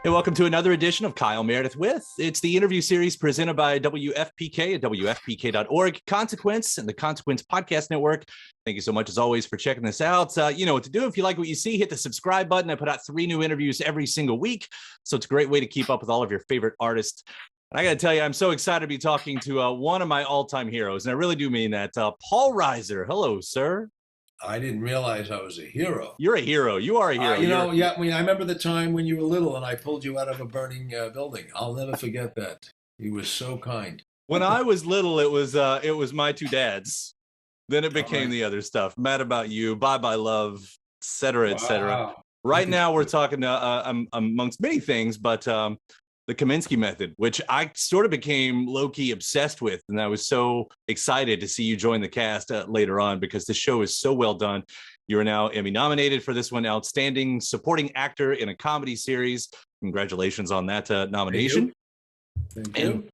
Hey, welcome to another edition of Kyle Meredith with. It's the interview series presented by WFPK at WFPK.org, Consequence, and the Consequence Podcast Network. Thank you so much, as always, for checking this out. You know what to do. If you like what you see, hit the subscribe button. I put out 3 new interviews every single week, so it's a great way to keep up with all of your favorite artists. And I got to tell you, I'm so excited to be talking to one of my all-time heroes, and I really do mean that. Paul Reiser. Hello, sir. I didn't realize I was a hero. You're a hero. You are a hero. Yeah. I mean, I remember the time when you were little and I pulled you out of a burning building. I'll never forget that. He was so kind. When I was little, it was my 2 dads. Then it became the other stuff. Mad About You, Bye Bye Love, et cetera, et cetera. Wow. Right now, we're talking amongst many things, but the Kaminsky Method, which I sort of became low-key obsessed with. And I was so excited to see you join the cast later on because the show is so well done. You are now Emmy nominated for this one, Outstanding Supporting Actor in a Comedy Series. Congratulations on that nomination. Thank you.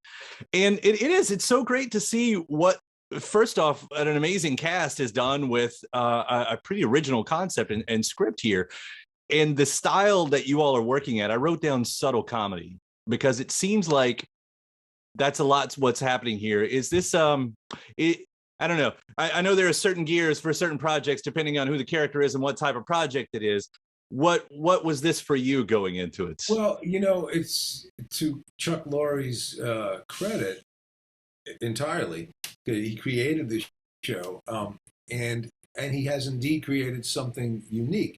And it's so great to see what, first off, an amazing cast has done with a pretty original concept and script here. And the style that you all are working at, I wrote down subtle comedy, because it seems like that's a lot what's happening here. Is this I don't know. I know there are certain gears for certain projects depending on who the character is and what type of project it is. What was this for you going into it? Well, it's to Chuck Lorre's credit entirely. He created the show, and he has indeed created something unique.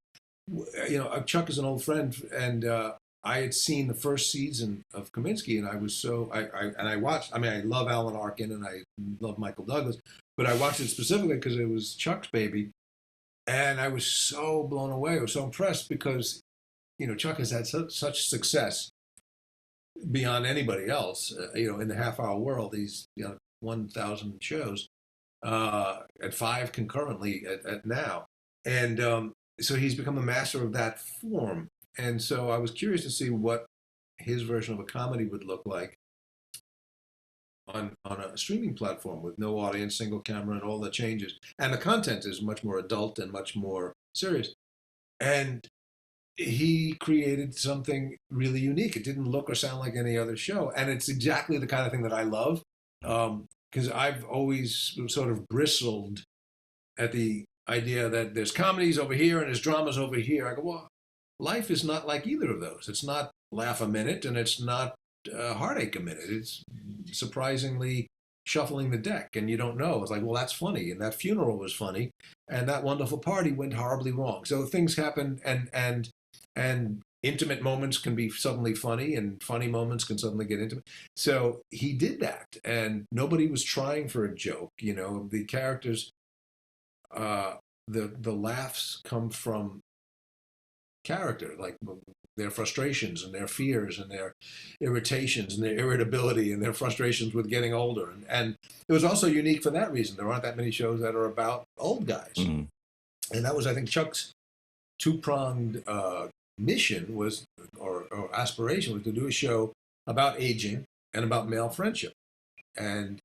Chuck is an old friend, and I had seen the first season of Kominsky, and I was I watched. I mean, I love Alan Arkin and I love Michael Douglas, but I watched it specifically because it was Chuck's baby, and I was so blown away. I was so impressed because, Chuck has had such success beyond anybody else. In the half-hour world, he's 1,000 shows at 5 concurrently at now, and so he's become a master of that form. And so I was curious to see what his version of a comedy would look like on a streaming platform with no audience, single camera, and all the changes. And the content is much more adult and much more serious. And he created something really unique. It didn't look or sound like any other show. And it's exactly the kind of thing that I love, because I've always sort of bristled at the idea that there's comedies over here and there's dramas over here. I go, well, life is not like either of those. It's not laugh a minute and it's not heartache a minute. It's surprisingly shuffling the deck, and you don't know. It's like, well, that's funny, and that funeral was funny, and that wonderful party went horribly wrong. So things happen, and intimate moments can be suddenly funny, and funny moments can suddenly get intimate. So he did that, and nobody was trying for a joke. The characters, the laughs come from character, like their frustrations and their fears and their irritations and their irritability and their frustrations with getting older. And it was also unique for that reason. There aren't that many shows that are about old guys. Mm-hmm. And that was, I think, Chuck's 2-pronged mission was, or aspiration was to do a show about aging and about male friendship. And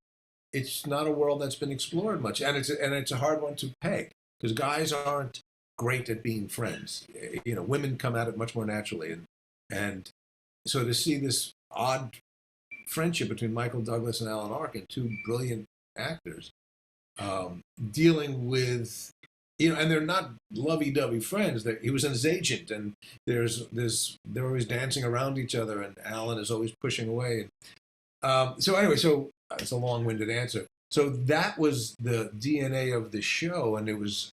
it's not a world that's been explored much. And it's a hard one to peg, because guys aren't great at being friends. Women come at it much more naturally, and so to see this odd friendship between Michael Douglas and Alan Arkin, 2 brilliant actors, dealing with, and they're not lovey-dovey friends. He was his agent, and they're always dancing around each other, and Alan is always pushing away. So it's a long-winded answer. So that was the DNA of the show, and it was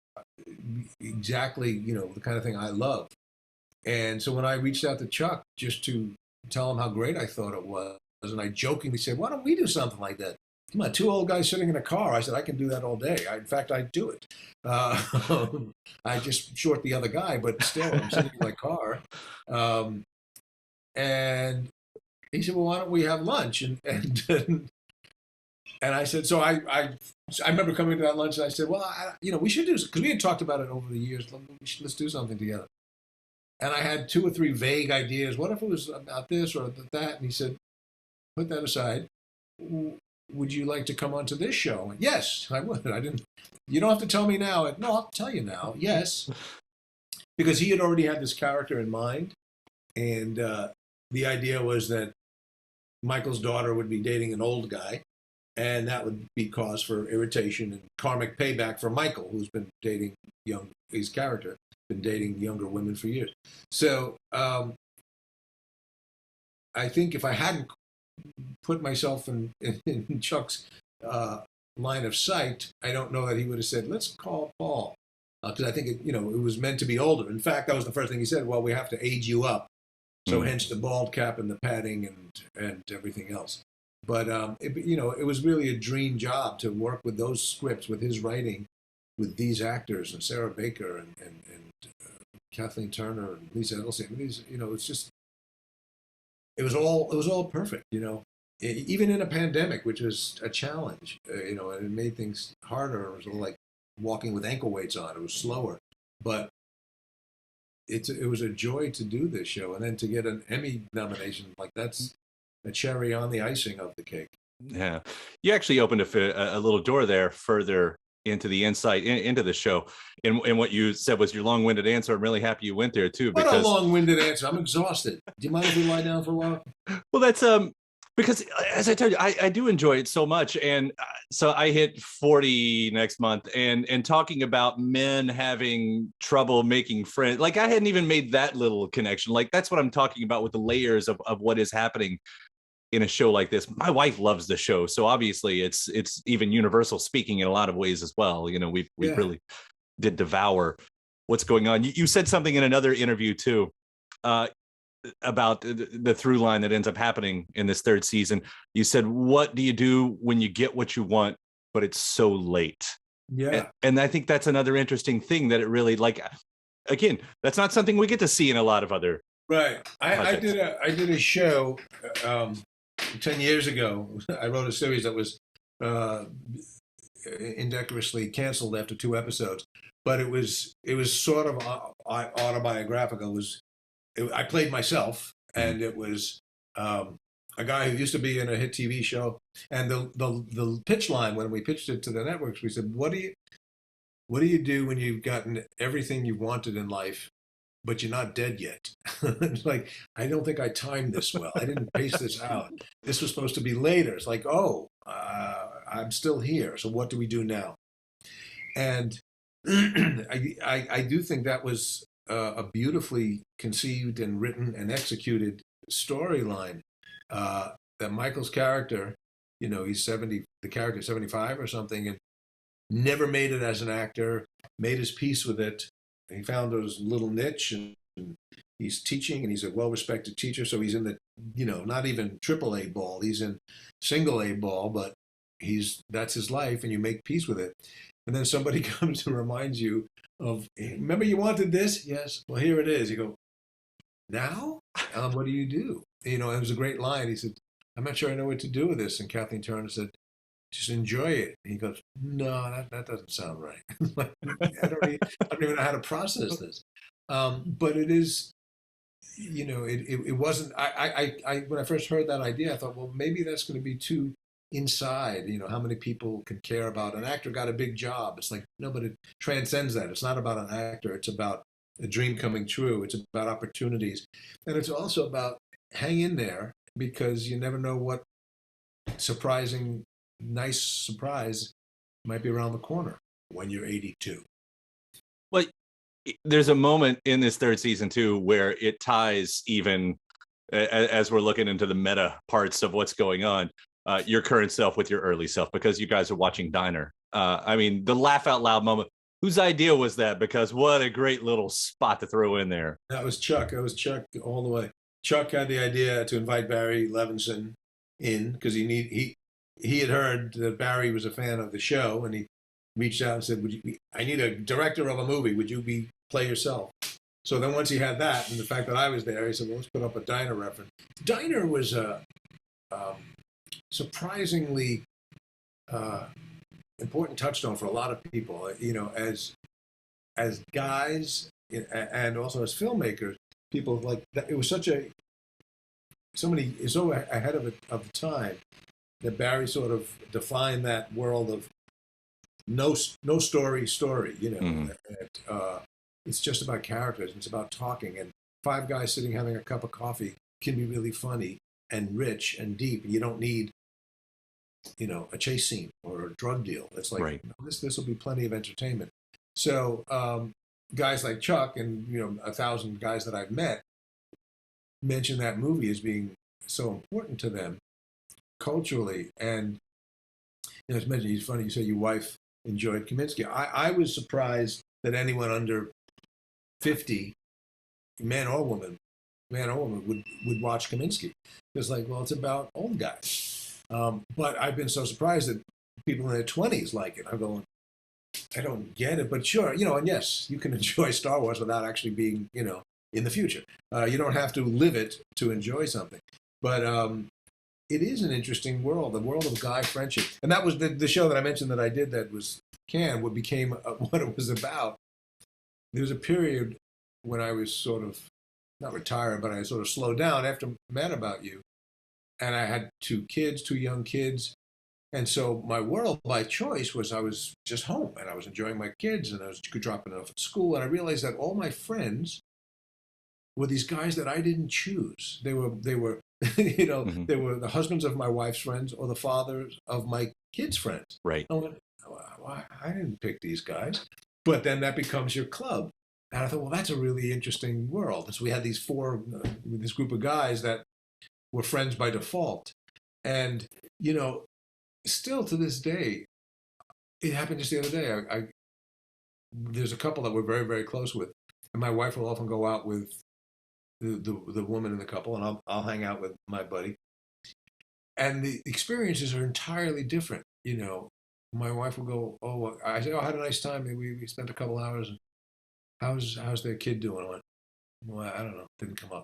exactly, the kind of thing I love. And so when I reached out to Chuck just to tell him how great I thought it was, and I jokingly said, why don't we do something like that? Come on, 2 old guys sitting in a car. I said, I can do that all day. In fact, I do it. I just short the other guy, but still, I'm sitting in my car. And he said, well, why don't we have lunch? And I said, so I remember coming to that lunch, and I said, well, we should do, because we had talked about it over the years. Let's do something together. And I had 2 or 3 vague ideas. What if it was about this or that? And he said, put that aside. Would you like to come onto this show? And yes, I would. You don't have to tell me now. No, I'll tell you now. Yes. Because he had already had this character in mind. And the idea was that Michael's daughter would be dating an old guy, and that would be cause for irritation and karmic payback for Michael, who's been dating his character, been dating younger women for years. So I think if I hadn't put myself in Chuck's line of sight, I don't know that he would have said, let's call Paul. Because I think it was meant to be older. In fact, that was the first thing he said. Well, we have to age you up. So hence the bald cap and the padding and everything else. But it was really a dream job to work with those scripts, with his writing, with these actors and Sarah Baker and Kathleen Turner and Lisa Edelstein. It's just it was all perfect. Even in a pandemic, which was a challenge. And it made things harder. It was like walking with ankle weights on. It was slower, but it was a joy to do this show, and then to get an Emmy nomination, like that's a cherry on the icing of the cake. Yeah, you actually opened a little door there further into the insight into the show, and what you said was your long-winded answer. I'm really happy you went there too. What a long-winded answer! I'm exhausted. Do you mind if we lie down for a while? Well, that's because as I told you, I do enjoy it so much, and so I hit 40 next month, and talking about men having trouble making friends, like I hadn't even made that little connection. Like that's what I'm talking about with the layers of what is happening in a show like this. My wife loves the show, so obviously it's even universal speaking in a lot of ways as well. We really did devour what's going on. You said something in another interview too. About the through line that ends up happening in this third season. You said, what do you do when you get what you want, but it's so late? Yeah. And I think that's another interesting thing that it really, like, again, that's not something we get to see in a lot of other. Right. I did a show 10 years ago. I wrote a series that was indecorously canceled after 2 episodes, but it was sort of autobiographical. I played myself, and it was a guy who used to be in a hit TV show. And the pitch line when we pitched it to the networks, we said, "What do you do when you've gotten everything you wanted in life, but you're not dead yet?" It's like, I don't think I timed this well. I didn't pace this out. This was supposed to be later. It's like, I'm still here. So what do we do now? And I do think that was a beautifully conceived and written and executed storyline. That Michael's character, he's 70, the character 75 or something, and never made it as an actor, made his peace with it. And he found his little niche, and he's teaching, and he's a well-respected teacher. So he's in the, not even AAA ball, he's in single A ball, but that's his life, and you make peace with it. And then somebody comes and reminds you of, remember you wanted this? Yes. Well, here it is. You go, now? What do you do? It was a great line. He said, I'm not sure I know what to do with this. And Kathleen Turner said, just enjoy it. And he goes, no, that doesn't sound right. I don't even know how to process this. But it is, it wasn't, when I first heard that idea, I thought, well, maybe that's going to be too inside. How many people can care about an actor got a big job? It's like, no, but it transcends that. It's not about an actor. It's about a dream coming true. It's about opportunities. And it's also about hang in there, because you never know what surprising, nice surprise might be around the corner when you're 82. Well, there's a moment in this third season too where it ties, even as we're looking into the meta parts of what's going on, your current self with your early self, because you guys are watching Diner. The laugh out loud moment, whose idea was that? Because what a great little spot to throw in there. That was Chuck. That was Chuck all the way. Chuck had the idea to invite Barry Levinson in because he had heard that Barry was a fan of the show, and he reached out and said, I need a director of a movie. Would you play yourself? So then once he had that, and the fact that I was there, he said, well, let's put up a Diner reference. Diner was a surprisingly important touchstone for a lot of people, as guys and also as filmmakers. People like that. It was so ahead of the time that Barry sort of defined that world of no story. Mm-hmm. It's just about characters. It's about talking, and 5 guys sitting having a cup of coffee can be really funny and rich and deep. You don't need, a chase scene or a drug deal. It's like, Right. this will be plenty of entertainment. So guys like Chuck and 1,000 guys that I've met mention that movie as being so important to them culturally. And as mentioned, it's funny you say your wife enjoyed Kominsky. I was surprised that anyone under 50, man or woman, would watch Kaminsky. It's like, well, it's about old guys. But I've been so surprised that people in their 20s like it. I'm going, I don't get it, but sure, and yes, you can enjoy Star Wars without actually being, in the future. You don't have to live it to enjoy something. But it is an interesting world, the world of guy friendship. And that was the show that I mentioned that I did that was canned, what became what it was about. There was a period when I was sort of, not retired, but I sort of slowed down after Mad About You. And I had two young kids. And so my world by choice was I was just home and I was enjoying my kids and I was dropping off at school. And I realized that all my friends were these guys that I didn't choose. They were Mm-hmm. they were the husbands of my wife's friends or the fathers of my kids' friends. Right. I went, I didn't pick these guys. But then that becomes your club. And I thought, well, that's a really interesting world. So we had this group of guys that were friends by default. And, still to this day, it happened just the other day. There's a couple that we're very, very close with. And my wife will often go out with the woman in the couple, and I'll hang out with my buddy. And the experiences are entirely different. My wife will go, oh, I say, I had a nice time. We spent a couple hours. How's their kid doing? I went, well, I don't know. Didn't come up.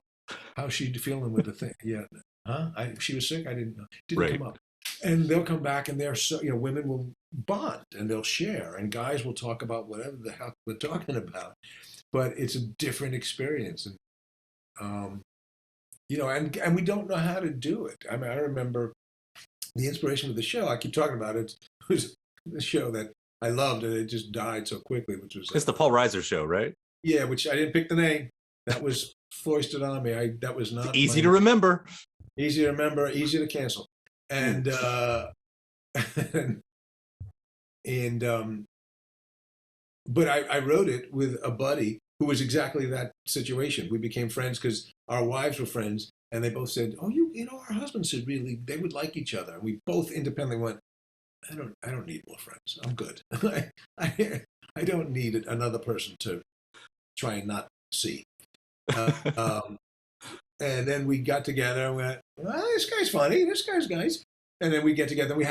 How's she feeling with the thing? Yeah. Huh? She was sick? I didn't know. Didn't come up. And they'll come back and they're so, women will bond and they'll share and guys will talk about whatever the hell we're talking about. But it's a different experience. And, and we don't know how to do it. I mean, I remember the inspiration of the show. I keep talking about it. It was the show that I loved and it just died so quickly, which was It's the Paul Reiser show, right? Yeah, which I didn't pick the name. That was foisted on me. That was not easy to remember. Easy to remember, easy to cancel. And but I wrote it with a buddy who was exactly that situation. We became friends because our wives were friends, and they both said, "Oh, our husbands should really, they would like each other." And we both independently went, I don't need more friends. I'm good. I don't need another person to try and not see. And then we got together and went, well, this guy's funny. This guy's nice. And then we get together. We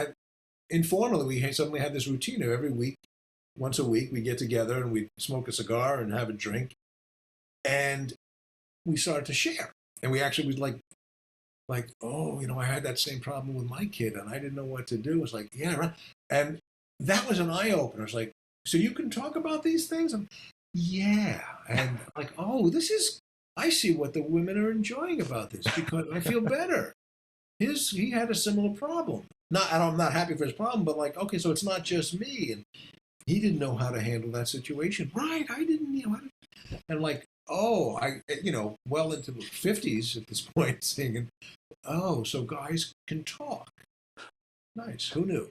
suddenly had this routine of every week, once a week, we get together and we smoke a cigar and have a drink. And we started to share. And we actually was like, oh, I had that same problem with my kid and I didn't know what to do. It's like, yeah, right. And that was an eye opener. It's like, so you can talk about these things? Yeah. And like, oh, I see what the women are enjoying about this because I feel better. He had a similar problem. I'm not happy for his problem, but like, okay, so it's not just me. And he didn't know how to handle that situation. Right. I didn't, and like, oh, well into the 50s at this point, thinking, oh, so guys can talk. Nice. Who knew?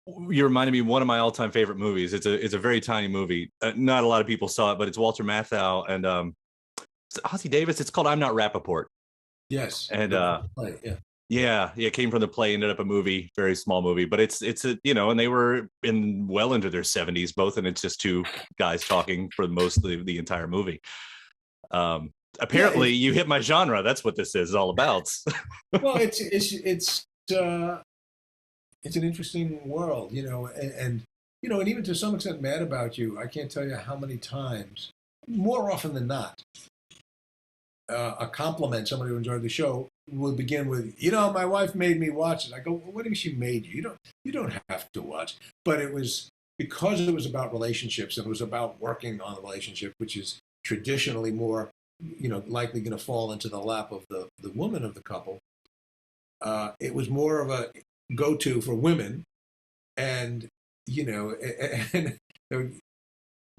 You reminded me of one of my all-time favorite movies. It's a very tiny movie. Not a lot of people saw it, but it's Walter Matthau and Ossie Davis. It's called I'm Not Rappaport. Yes. And yeah, it came from the play, ended up a movie, very small movie, but it's a and they were well into their 70s both, and it's just two guys talking for most of the entire movie. Apparently, you hit my genre. That's what this is all about. Well, it's an interesting world, and even to some extent, Mad About You. I can't tell you how many times, more often than not, a compliment, somebody who enjoyed the show, will begin with, my wife made me watch it. I go, well, what do you mean she made you? You don't have to watch. But it was because it was about relationships and it was about working on the relationship, which is traditionally more, likely going to fall into the lap of the woman of the couple. It was more of a go-to for women, and and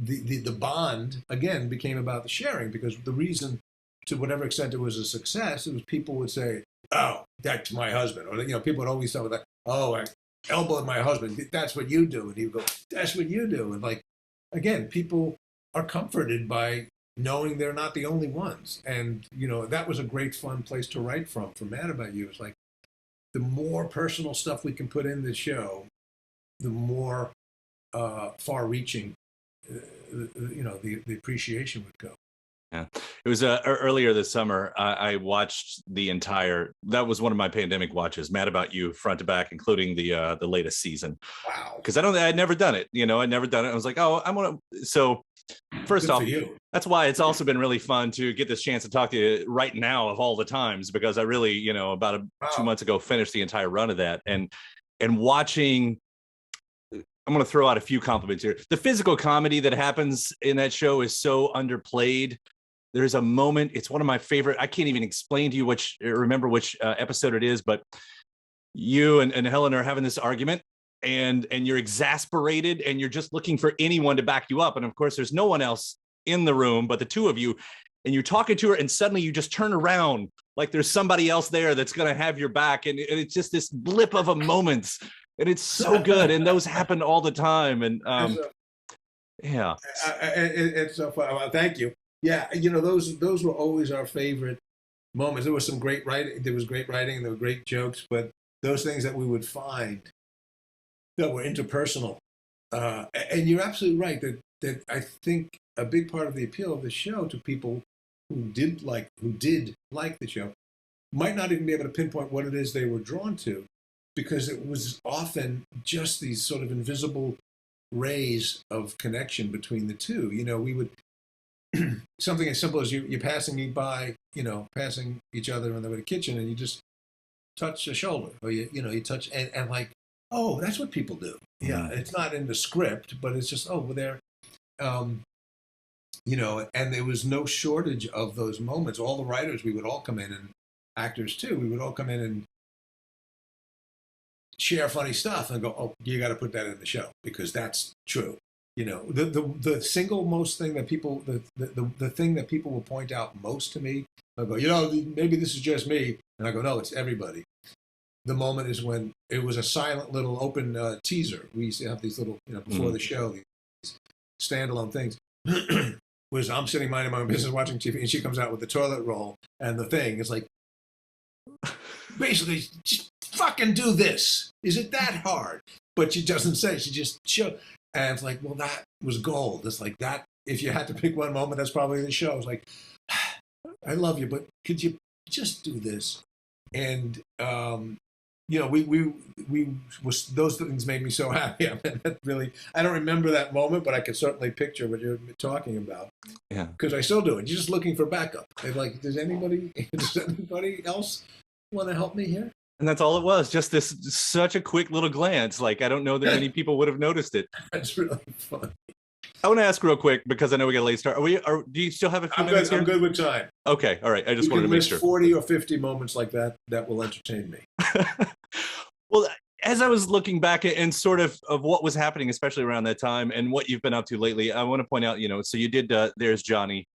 the bond again became about the sharing, because the reason to whatever extent it was a success, it was people would say, "Oh, that's my husband," or people would always start with like, "Oh, I elbowed my husband. That's what you do," and he would go, "That's what you do," and like again, people are comforted by knowing they're not the only ones, and that was a great fun place to write from. For Mad About You, it's like the more personal stuff we can put in the show, the more far-reaching, the appreciation would go. Yeah, it was earlier this summer. I watched the entire. That was one of my pandemic watches. Mad About You, front to back, including the latest season. Wow! Because I'd never done it. I'd never done it. I was like, oh, I'm gonna. So first Good off, for you. That's why it's also been really fun to get this chance to talk to you right now of all the times, because I really, about 2 months ago finished the entire run of that, and watching. I'm going to throw out a few compliments here. The physical comedy that happens in that show is so underplayed. There's a moment, it's one of my favorite. I can't even explain to you remember which episode it is, but you and Helen are having this argument, and you're exasperated, and you're just looking for anyone to back you up. And of course, there's no one else in the room but the two of you. And you're talking to her, and suddenly you just turn around like there's somebody else there that's going to have your back. And it's just this blip of a moment. And it's so good. And those happen all the time. And yeah. It's so fun. Well, thank you. Yeah, those were always our favorite moments. There was some great writing. There was great writing. There were great jokes. But those things that we would find that were interpersonal. And you're absolutely right that I think a big part of the appeal of the show to people who did like the show might not even be able to pinpoint what it is they were drawn to, because it was often just these sort of invisible rays of connection between the two. We would something as simple as you're passing me by, passing each other in the kitchen, and you just touch a shoulder, or you touch and like, oh, that's what people do. Yeah, it's not in the script, but it's just, oh, well, they're, and there was no shortage of those moments. All the writers, we would all come in, and actors too, we would all come in and share funny stuff and go, oh, you got to put that in the show because that's true. The single most thing that people, the thing that people will point out most to me, they'll go, maybe this is just me. And I go, no, it's everybody. The moment is when it was a silent little open teaser. We used to have these little, before the show, these standalone things. Was I'm sitting minding my own business watching TV, and she comes out with the toilet roll and the thing. It's like, basically, just fucking do this. Is it that hard? But she doesn't say. She just shows. And it's like, well, that was gold. It's like that. If you had to pick one moment, that's probably the show. It's like, I love you, but could you just do this? And those things made me so happy. I mean, that really, I don't remember that moment, but I could certainly picture what you're talking about. Yeah. Because I still do it. You're just looking for backup. And like, does anybody else want to help me here? And that's all it was. Just such a quick little glance. Like, I don't know that many people would have noticed it. That's really fun. I want to ask real quick, because I know we got a late start. Do you still have a few minutes here? I'm good with time. Okay. All right. I just wanted to make sure. 40 or 50 moments like that will entertain me. Well, as I was looking back and sort of what was happening, especially around that time, and what you've been up to lately, I want to point out, so you did There's Johnny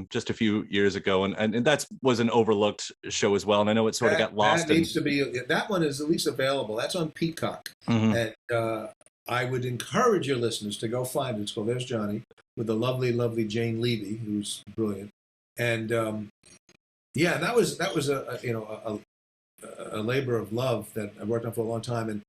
just a few years ago, and that was an overlooked show as well. And I know it sort of got lost. That needs to be, that one is at least available. That's on Peacock. Mm-hmm. And I would encourage your listeners to go find it. It's called There's Johnny, with the lovely, lovely Jane Levy, who's brilliant. And that was a labor of love that I worked on for a long time. And,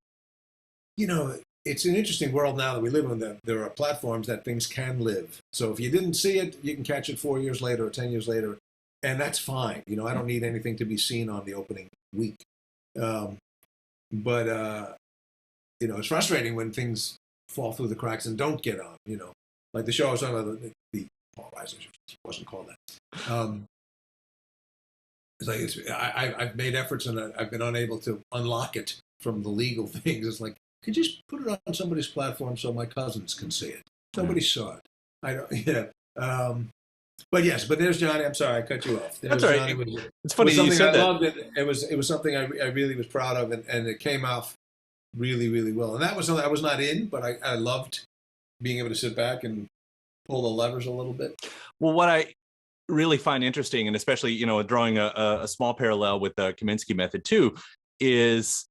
it's an interesting world now that we live in, that there are platforms that things can live. So if you didn't see it, you can catch it 4 years later or 10 years later, and that's fine. I don't need anything to be seen on the opening week. But it's frustrating when things fall through the cracks and don't get on, like the show I was talking about, the Paul Reiser show, wasn't called that. It's like I've made efforts and I've been unable to unlock it from the legal things. It's like, could you just put it on somebody's platform so my cousins can see it? Nobody saw it. I don't. But yes, but There's Johnny. I'm sorry, I cut you off. That's all right. It's funny you said that. I loved it. It was something I really was proud of, and it came off really, really well. And that was something I was not in, but I loved being able to sit back and pull the levers a little bit. Well, what I really find interesting, and especially, you know, drawing a small parallel with the Kaminsky method too, is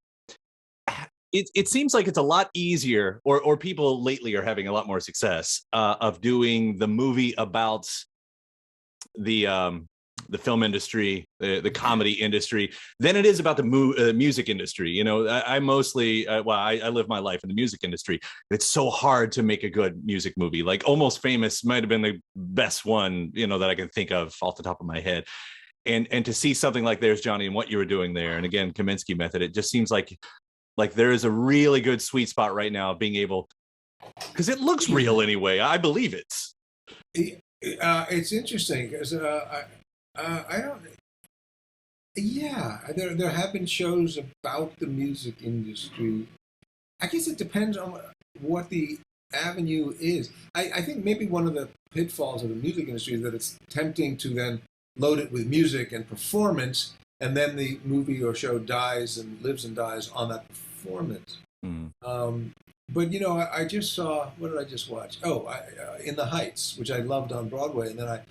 it seems like it's a lot easier, or people lately are having a lot more success of doing the movie about the film industry, the comedy industry, than it is about the music industry. You know, I mostly, I live my life in the music industry. It's so hard to make a good music movie. Like Almost Famous might have been the best one, you know, that I can think of off the top of my head. And to see something like There's Johnny and what you were doing there, and again, Kaminsky Method, it just seems like there is a really good sweet spot right now of being able, because it looks real anyway. I believe it. It's interesting because I don't. Yeah, there have been shows about the music industry. I guess it depends on what the avenue is. I think maybe one of the pitfalls of the music industry is that it's tempting to then load it with music and performance, and then the movie or show dies and lives and dies on that performance. But you know, I just saw, what did I just watch? Oh, In the Heights, which I loved on Broadway, and then I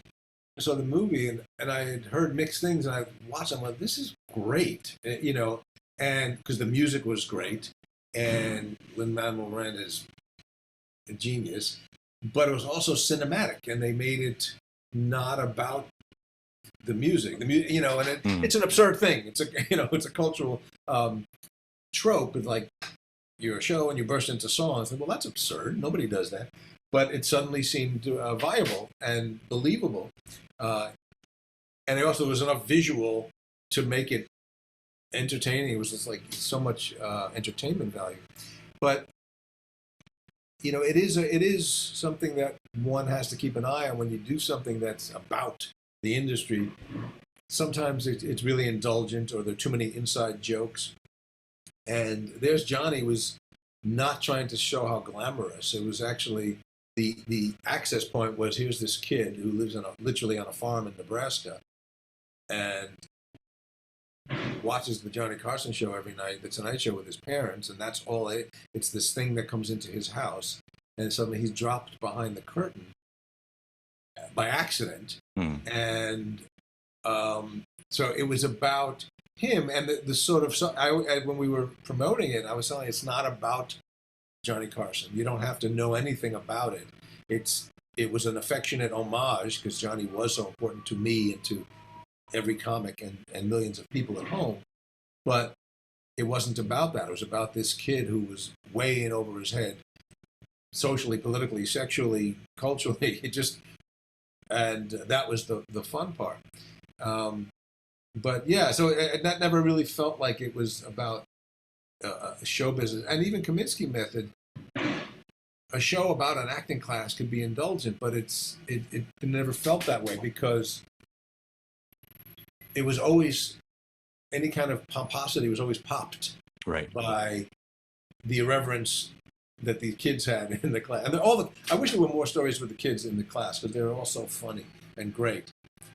saw the movie, and I had heard mixed things, and I watched. I'm like, this is great, you know, and because the music was great, and Lin-Manuel Miranda is a genius, but it was also cinematic, and they made it not about the music, you know, and it's an absurd thing. It's it's a cultural trope. It's like, you're a show and you burst into song. I said, well, that's absurd. Nobody does that. But it suddenly seemed viable and believable. And it also was enough visual to make it entertaining. It was just like so much entertainment value. But, you know, it is something that one has to keep an eye on when you do something that's about the industry. Sometimes it's really indulgent, or there are too many inside jokes. And There's Johnny was not trying to show how glamorous. It was actually the access point was, here's this kid who lives literally on a farm in Nebraska, and watches the Johnny Carson show every night, the Tonight Show, with his parents, and that's all it's this thing that comes into his house, and suddenly he's dropped behind the curtain by accident. And so it was about him, and the sort of, when we were promoting it, I was telling it's not about Johnny Carson. You don't have to know anything about it. It was an affectionate homage, because Johnny was so important to me and to every comic and millions of people at home. But it wasn't about that. It was about this kid who was way in over his head, socially, politically, sexually, culturally. And that was the fun part. But yeah, so that never really felt like it was about show business. And even Kaminsky Method, a show about an acting class could be indulgent, but it never felt that way, because it was always, any kind of pomposity was always popped by the irreverence that the kids had in the class. And I wish there were more stories with the kids in the class, because they were all so funny and great.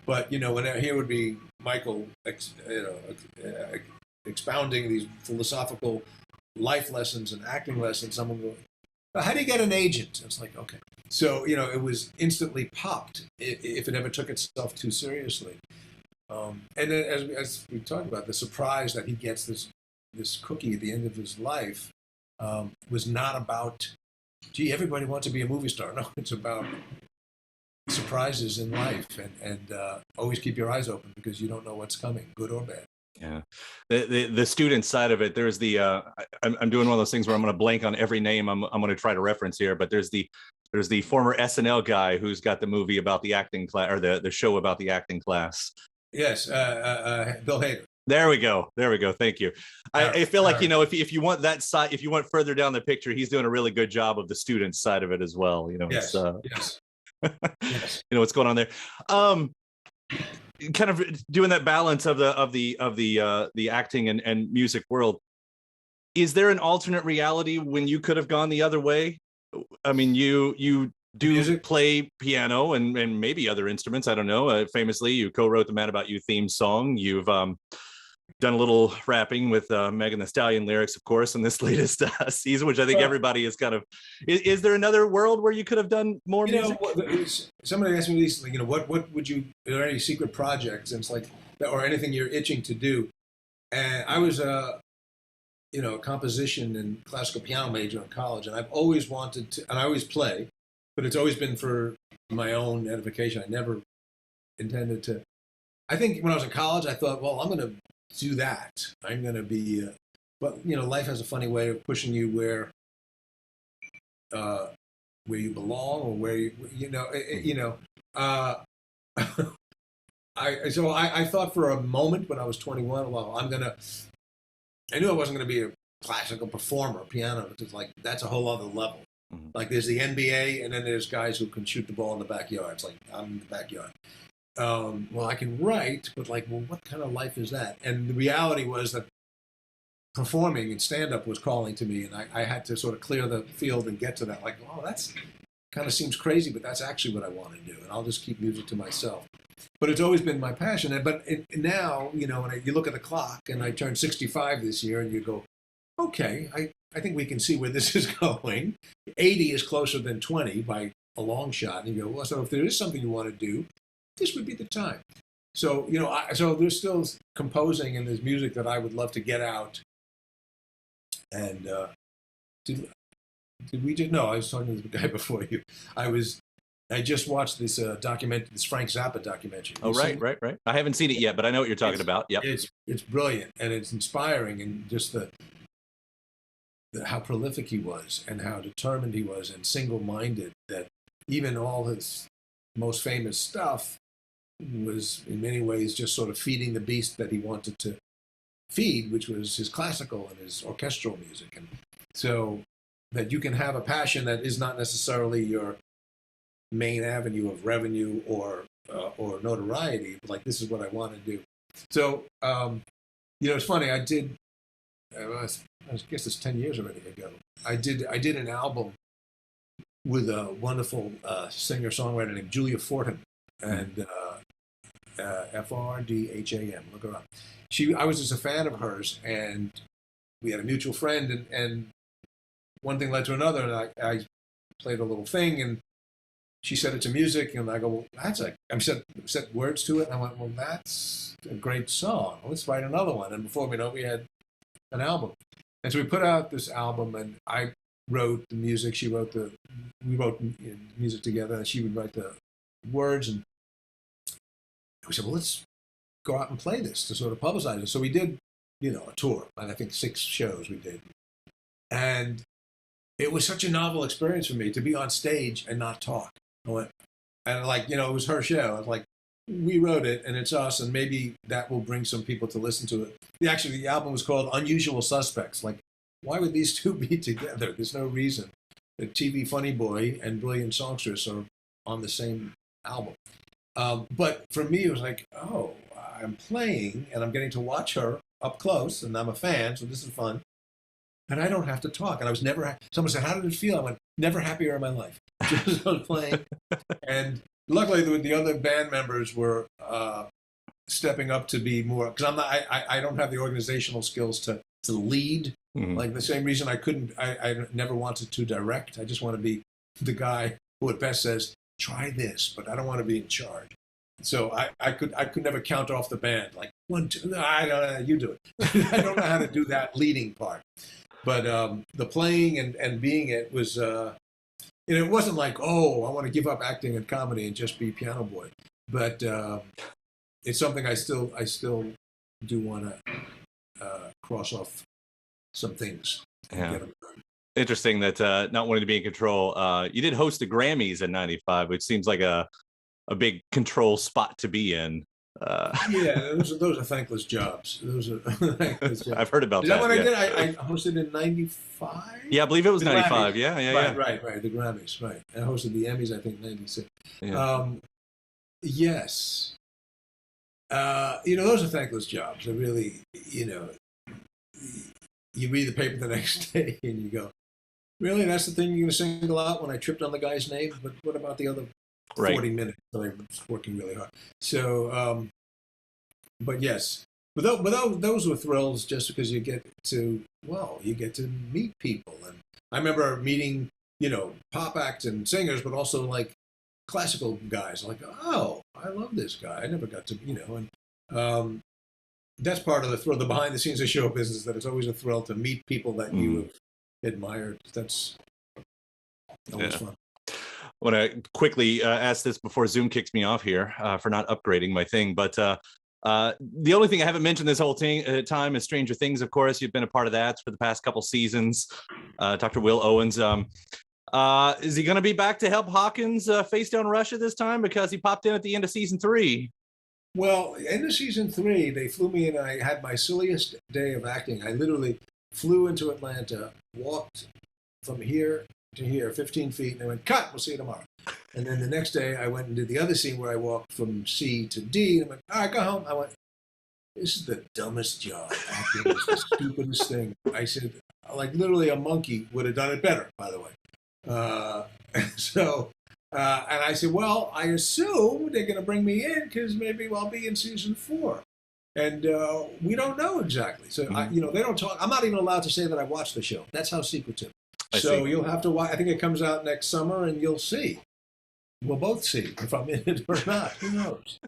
But, you know, here would be Michael, expounding these philosophical life lessons and acting lessons. Someone going, well, how do you get an agent? It's like, okay. So, you know, it was instantly popped if it ever took itself too seriously. And then, as we talked about, the surprise that he gets this cookie at the end of his life was not about, gee, everybody wants to be a movie star. No, it's about surprises in life, and always keep your eyes open, because you don't know what's coming, good or bad. Yeah, the student side of it. There's I'm doing one of those things where I'm going to blank on every name I'm going to try to reference here, but there's the former SNL guy who's got the movie about the acting class, or the show about the acting class. Yes, Bill Hader. There we go. Thank you. I feel like, you know, if you want that side, if you want further down the picture, he's doing a really good job of the student side of it as well. You know, yes. Yes. You know what's going on there. Kind of doing that balance of the acting and music world. Is there an alternate reality when you could have gone the other way? I mean, you do play piano and maybe other instruments. I don't know. Famously, you co-wrote the "Man About You" theme song. You've done a little rapping with Megan Thee Stallion lyrics, of course, in this latest season, which I think everybody is kind of. Is there another world where you could have done more music? Somebody asked me recently, what would you? Are there any secret projects? And it's like, or anything you're itching to do? And I was a composition and classical piano major in college, and I've always wanted to, and I always play, but it's always been for my own edification. I never intended to. I think when I was in college, I thought, well, I'm going to do that. I'm going to be, but life has a funny way of pushing you where you belong, or where I thought for a moment when I was 21, well, I knew I wasn't going to be a classical performer, piano. It's like that's a whole other level. Mm-hmm. Like there's the NBA, and then there's guys who can shoot the ball in the backyard. It's like I'm in the backyard. Well, I can write, but what kind of life is that? And the reality was that performing and stand-up was calling to me, and I had to sort of clear the field and get to that. Like, oh, that's kind of seems crazy, but that's actually what I want to do, and I'll just keep music to myself. But it's always been my passion. But now, when you look at the clock, and I turned 65 this year, and you go, okay, I think we can see where this is going. 80 is closer than 20 by a long shot. And you go, well, so if there is something you want to do, this would be the time. So, so there's still composing, and there's music that I would love to get out. And did we just, no, I was talking to the guy before you. I just watched this this Frank Zappa documentary. Oh, right. I haven't seen it yet, but I know what you're talking about. Yep. It's brilliant, and it's inspiring, and just how prolific he was, and how determined he was, and single-minded, that even all his most famous stuff was in many ways just sort of feeding the beast that he wanted to feed, which was his classical and his orchestral music. And so that you can have a passion that is not necessarily your main avenue of revenue or notoriety, like this is what I want to do. So it's funny, I guess it's 10 years already ago, I did an album with a wonderful singer-songwriter named Julia Fordham, and Frdham, look her up. I was just a fan of hers, and we had a mutual friend, and one thing led to another, and I played a little thing, and she said it's a music, and I go, well, I set words to it, and I went, well, that's a great song. Let's write another one. And before we know it, we had an album. And so we put out this album, and I wrote the music. We wrote music together, and she would write the words. And we said, well, let's go out and play this to sort of publicize it. So we did, a tour, and I think 6 shows we did. And it was such a novel experience for me to be on stage and not talk. I went, and it was her show. I was like, we wrote it, and it's us, and maybe that will bring some people to listen to it. The album was called Unusual Suspects. Like, why would these two be together? There's no reason. The TV Funny Boy and Brilliant Songstress are on the same album. But for me, it was like, oh, I'm playing, and I'm getting to watch her up close, and I'm a fan, so this is fun. And I don't have to talk. And I was never, someone said, how did it feel? I went, never happier in my life. Just was playing. And luckily, the other band members were stepping up to be more, because I don't have the organizational skills to lead. Mm-hmm. Like the same reason I never wanted to direct. I just want to be the guy who at best says, try this, but I don't want to be in charge. So I could never count off the band. Like 1, 2, no, I don't know, you do it. I don't know how to do that leading part. But the playing and being it was, it wasn't like, oh, I want to give up acting and comedy and just be piano boy. But it's something I still do want to cross off some things. Yeah. Interesting that not wanting to be in control. You did host the Grammys in '95, which seems like a big control spot to be in. Yeah, those are thankless jobs. Those are thankless jobs. I've heard about that. Is that what I did? I hosted in '95. Yeah, I believe it was '95. Yeah. Right. The Grammys. Right. I hosted the Emmys. I think '96. Yeah. Yes. Those are thankless jobs. They're really, you read the paper the next day and you go, really? That's the thing you're going to single out when I tripped on the guy's name? But what about the other 40 minutes that I was working really hard? So, but yes, those were thrills just because you get to meet people. And I remember meeting, pop acts and singers, but also like classical guys. Like, oh, I love this guy. I never got to, and that's part of the thrill, the behind the scenes of show business, that it's always a thrill to meet people that you have admired. That's always fun. I want to quickly ask this before Zoom kicks me off here for not upgrading my thing. But the only thing I haven't mentioned this whole time is Stranger Things, of course. You've been a part of that for the past couple seasons. Dr. Will Owens. Is he going to be back to help Hawkins face down Russia this time? Because he popped in at the end of season 3. Well, end of season 3, they flew me in. I had my silliest day of acting. I literally flew into Atlanta, walked from here to here, 15 feet, and I went, cut, we'll see you tomorrow. And then the next day, I went and did the other scene where I walked from C to D, and I went, all right, go home. I went, this is the dumbest job. Acting is the stupidest thing. I said, like, literally a monkey would have done it better, by the way. And I said, well, I assume they're going to bring me in because maybe I'll be in season 4. And we don't know exactly. So, they don't talk. I'm not even allowed to say that I watched the show. That's how secretive. So you'll have to watch. I think it comes out next summer, and you'll see. We'll both see if I'm in it or not. Who knows?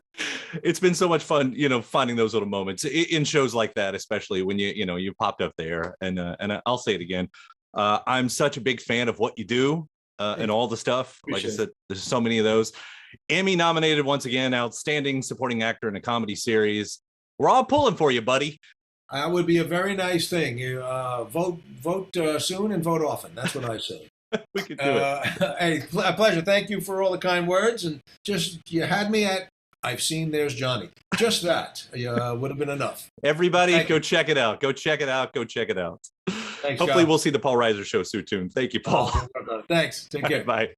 It's been so much fun, finding those little moments in shows like that, especially when you popped up there. And I'll say it again. I'm such a big fan of what you do and all the stuff. Like I said, there's so many of those. Emmy nominated once again, outstanding supporting actor in a comedy series. We're all pulling for you, buddy. That would be a very nice thing. You vote soon and vote often. That's what I say. We could do it. Hey, a pleasure. Thank you for all the kind words. And you had me at, I've seen There's Johnny. Just that would have been enough. Everybody, go check it out. Go check it out. Go check it out. Thanks, Hopefully, we'll see the Paul Reiser show soon. Thank you, Paul. Thanks. Take care. Bye.